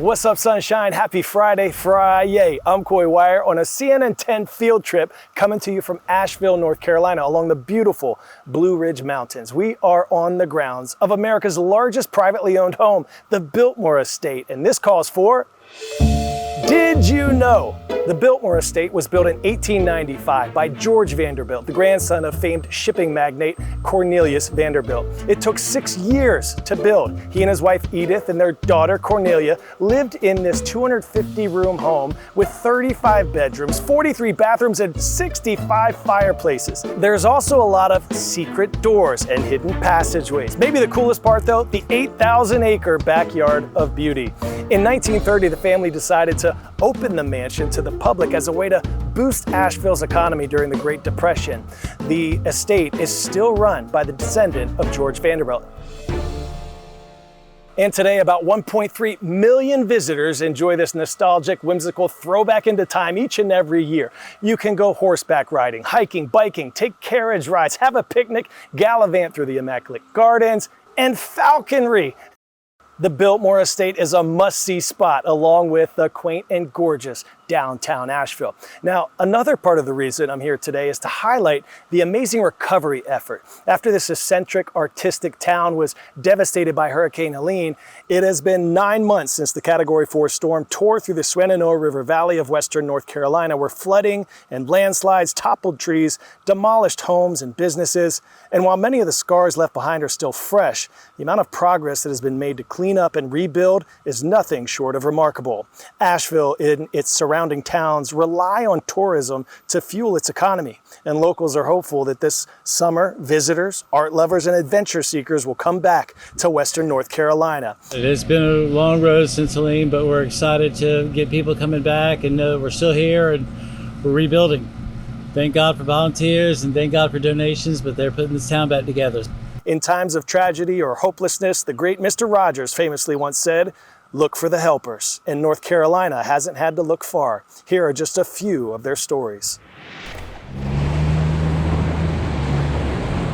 What's up, sunshine? Happy Friday. I'm Coy Wire on a CNN 10 field trip coming to you from Asheville, North Carolina, along the beautiful Blue Ridge Mountains. We are on the grounds of America's largest privately owned home, the Biltmore Estate, and this calls for... Did you know? The Biltmore Estate was built in 1895 by George Vanderbilt, the grandson of famed shipping magnate Cornelius Vanderbilt. It took 6 years to build. He and his wife Edith and their daughter Cornelia lived in this 250-room home with 35 bedrooms, 43 bathrooms, and 65 fireplaces. There's also a lot of secret doors and hidden passageways. Maybe the coolest part, though, the 8,000-acre backyard of beauty. In 1930, the family decided to open the mansion to the public as a way to boost Asheville's economy during the Great Depression. The estate is still run by the descendant of George Vanderbilt. And today, about 1.3 million visitors enjoy this nostalgic, whimsical throwback into time each and every year. You can go horseback riding, hiking, biking, take carriage rides, have a picnic, gallivant through the Immaculate Gardens, and falconry. The Biltmore Estate is a must-see spot, along with the quaint and gorgeous downtown Asheville. Now, another part of the reason I'm here today is to highlight the amazing recovery effort. After this eccentric, artistic town was devastated by Hurricane Helene, it has been 9 months since the Category 4 storm tore through the Shenandoah River Valley of western North Carolina, where flooding and landslides toppled trees, demolished homes and businesses. And while many of the scars left behind are still fresh, the amount of progress that has been made to clean up and rebuild is nothing short of remarkable. Asheville and its surrounding towns rely on tourism to fuel its economy, and locals are hopeful that this summer, visitors, art lovers, and adventure seekers will come back to western North Carolina. It has been a long road since Helene, but we're excited to get people coming back and know that we're still here and we're rebuilding. Thank God for volunteers and thank God for donations, but they're putting this town back together. In times of tragedy or hopelessness, the great Mr. Rogers famously once said, "Look for the helpers," and North Carolina hasn't had to look far. Here are just a few of their stories.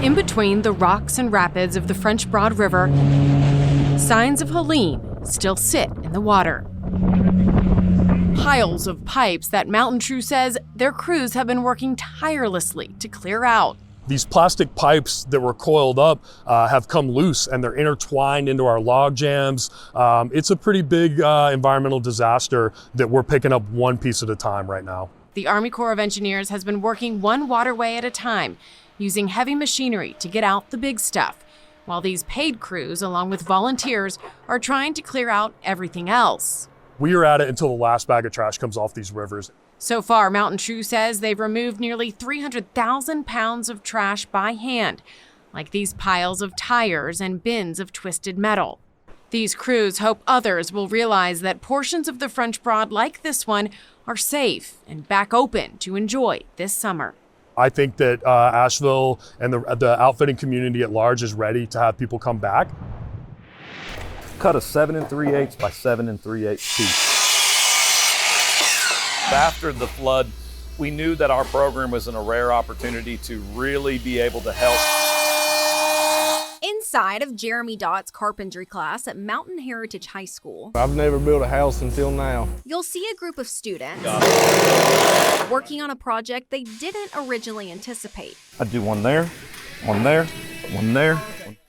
In between the rocks and rapids of the French Broad River, signs of Helene still sit in the water. Piles of pipes that Mountain True says their crews have been working tirelessly to clear out. These plastic pipes that were coiled up have come loose and they're intertwined into our log jams. It's a pretty big environmental disaster that we're picking up one piece at a time right now. The Army Corps of Engineers has been working one waterway at a time, using heavy machinery to get out the big stuff, while these paid crews, along with volunteers, are trying to clear out everything else. We are at it until the last bag of trash comes off these rivers. So far, Mountain True says they've removed nearly 300,000 pounds of trash by hand, like these piles of tires and bins of twisted metal. These crews hope others will realize that portions of the French Broad like this one are safe and back open to enjoy this summer. I think that Asheville and the outfitting community at large is ready to have people come back. Cut a 7 3/8 by 7 3/8 piece. After the flood, we knew that our program was in a rare opportunity to really be able to help. Inside of Jeremy Dott's carpentry class at Mountain Heritage High School, I've never built a house until now. You'll see a group of students working on a project they didn't originally anticipate. I do one there, one there, one there.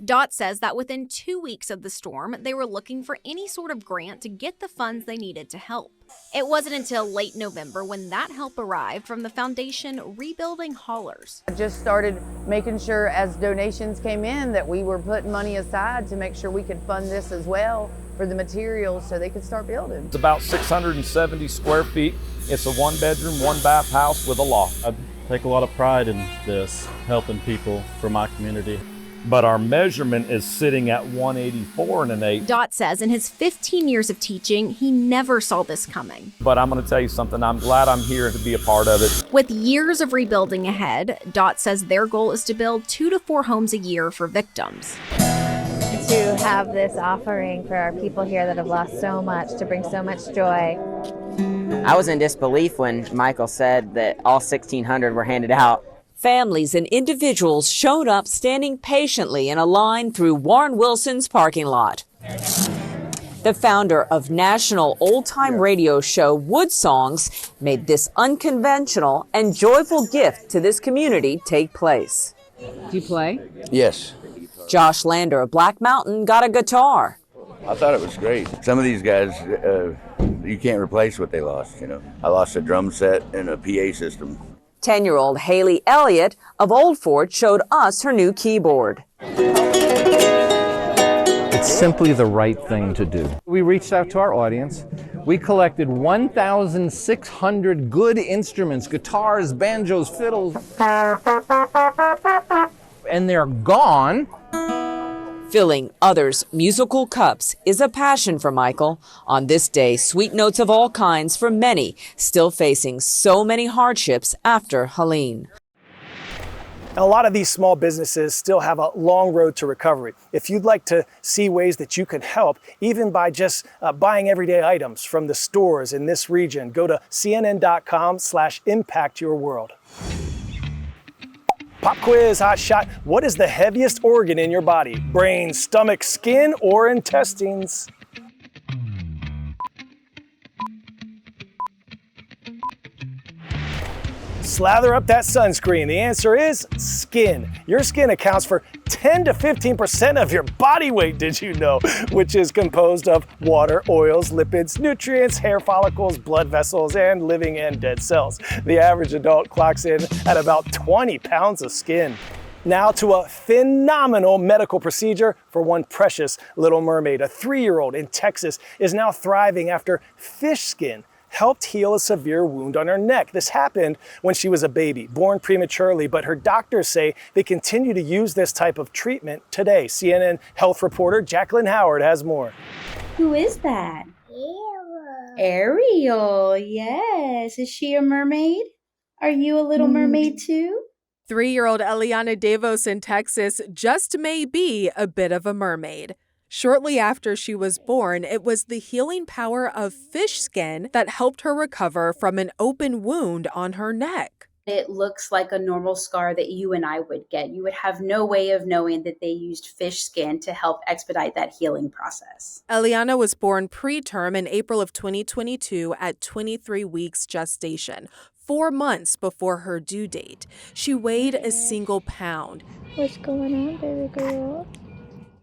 Dott says that within 2 weeks of the storm, they were looking for any sort of grant to get the funds they needed to help. It wasn't until late November when that help arrived from the foundation Rebuilding Haulers. I just started making sure as donations came in that we were putting money aside to make sure we could fund this as well for the materials so they could start building. It's about 670 square feet. It's a 1-bedroom, 1-bath house with a loft. I take a lot of pride in this, helping people from my community. But our measurement is sitting at 184 1/8. Dott says in his 15 years of teaching, he never saw this coming. But I'm going to tell you something, I'm glad I'm here to be a part of it. With years of rebuilding ahead, Dott says their goal is to build 2 to 4 homes a year for victims. To have this offering for our people here that have lost so much, to bring so much joy. I was in disbelief when Michael said that all 1,600 were handed out. Families and individuals showed up standing patiently in a line through Warren Wilson's parking lot. The founder of national old-time radio show Wood Songs made this unconventional and joyful gift to this community take place. Do you play? Yes. Josh Lander of Black Mountain got a guitar. I thought it was great. Some of these guys, you can't replace what they lost, you know. I lost a drum set and a PA system. 10-year-old Haley Elliott of Old Fort showed us her new keyboard. It's simply the right thing to do. We reached out to our audience. We collected 1,600 good instruments, guitars, banjos, fiddles, and they're gone. Filling others' musical cups is a passion for Michael. On this day, sweet notes of all kinds for many still facing so many hardships after Helene. Now, a lot of these small businesses still have a long road to recovery. If you'd like to see ways that you can help, even by just buying everyday items from the stores in this region, go to cnn.com/impactyourworld. Pop quiz, hot shot. What is the heaviest organ in your body? Brain, stomach, skin, or intestines? Slather up that sunscreen. The answer is skin. Your skin accounts for 10 to 15% of your body weight, did you know? Which is composed of water, oils, lipids, nutrients, hair follicles, blood vessels, and living and dead cells. The average adult clocks in at about 20 pounds of skin. Now to a phenomenal medical procedure for one precious little mermaid. A 3-year-old in Texas is now thriving after fish skin helped heal a severe wound on her neck. This happened when she was a baby, born prematurely, but her doctors say they continue to use this type of treatment today. CNN health reporter Jacqueline Howard has more. Who is that? Ariel, yes. Is she a mermaid? Are you a little mermaid too? 3-year-old Eliana Davos in Texas just may be a bit of a mermaid. Shortly after she was born, it was the healing power of fish skin that helped her recover from an open wound on her neck. It looks like a normal scar that you and I would get. You would have no way of knowing that they used fish skin to help expedite that healing process. Eliana was born preterm in April of 2022 at 23 weeks gestation, 4 months before her due date. She weighed a single pound. What's going on, baby girl?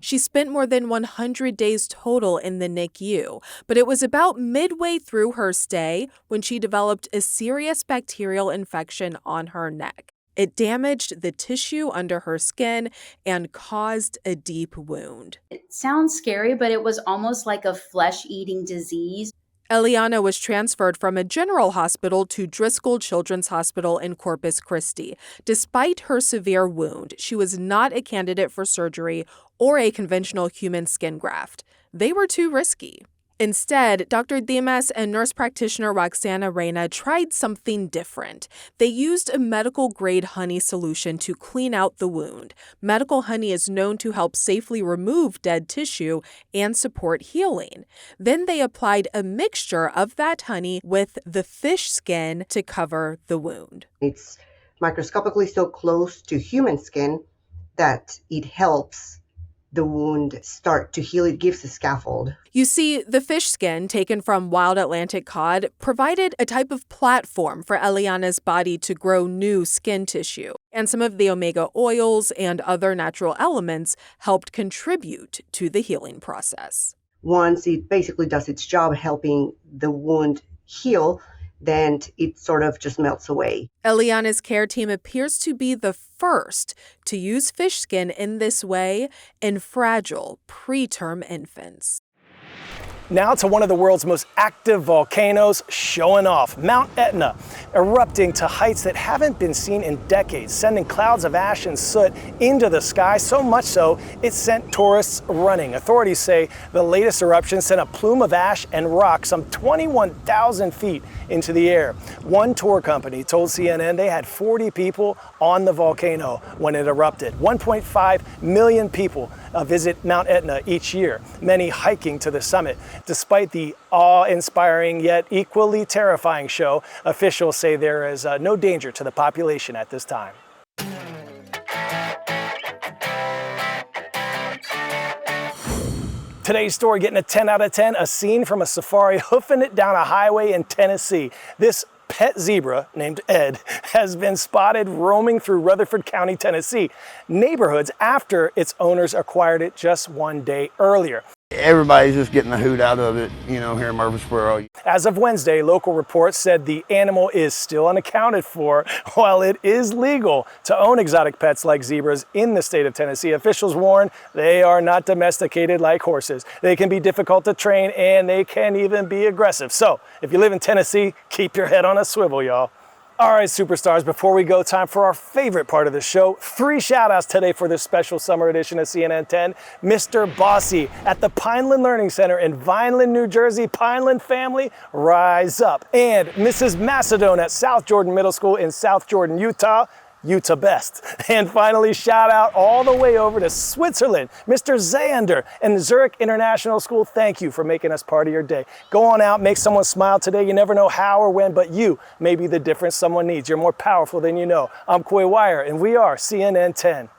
She spent more than 100 days total in the NICU, but it was about midway through her stay when she developed a serious bacterial infection on her neck. It damaged the tissue under her skin and caused a deep wound. It sounds scary, but it was almost like a flesh-eating disease. Eliana was transferred from a general hospital to Driscoll Children's Hospital in Corpus Christi. Despite her severe wound, she was not a candidate for surgery or a conventional human skin graft. They were too risky. Instead, Dr. Dimas and nurse practitioner Roxana Reyna tried something different. They used a medical-grade honey solution to clean out the wound. Medical honey is known to help safely remove dead tissue and support healing. Then they applied a mixture of that honey with the fish skin to cover the wound. It's microscopically so close to human skin that it helps the wound start to heal. It gives a scaffold. You see, the fish skin taken from wild Atlantic cod provided a type of platform for Eliana's body to grow new skin tissue, and some of the omega oils and other natural elements helped contribute to the healing process. Once it basically does its job helping the wound heal, then it sort of just melts away. Eliana's care team appears to be the first to use fish skin in this way in fragile preterm infants. Now to one of the world's most active volcanoes showing off, Mount Etna, erupting to heights that haven't been seen in decades, sending clouds of ash and soot into the sky, so much so it sent tourists running. Authorities say the latest eruption sent a plume of ash and rock some 21,000 feet into the air. One tour company told CNN they had 40 people on the volcano when it erupted. 1.5 million people visit Mount Etna each year, many hiking to the summit. Despite the awe-inspiring yet equally terrifying show, officials say there is no danger to the population at this time. Today's story getting a 10 out of 10, a scene from a safari hoofing it down a highway in Tennessee. This pet zebra named Ed has been spotted roaming through Rutherford County, Tennessee neighborhoods after its owners acquired it just one day earlier. Everybody's just getting the hoot out of it, you know, here in Murfreesboro. As of Wednesday, local reports said the animal is still unaccounted for. While it is legal to own exotic pets like zebras in the state of Tennessee, officials warn they are not domesticated like horses. They can be difficult to train and they can even be aggressive. So if you live in Tennessee, keep your head on a swivel, y'all. All right, superstars, before we go, time for our favorite part of the show. 3 shout outs today for this special summer edition of CNN 10. Mr. Bossy at the Pineland Learning Center in Vineland, New Jersey. Pineland family, rise up. And Mrs. Macedone at South Jordan Middle School in South Jordan, Utah. Utah best. And finally, shout out all the way over to Switzerland, Mr. Zander and Zurich International School. Thank you for making us part of your day. Go on out, make someone smile today. You never know how or when, but you may be the difference someone needs. You're more powerful than you know. I'm Coy Wire, and we are CNN 10.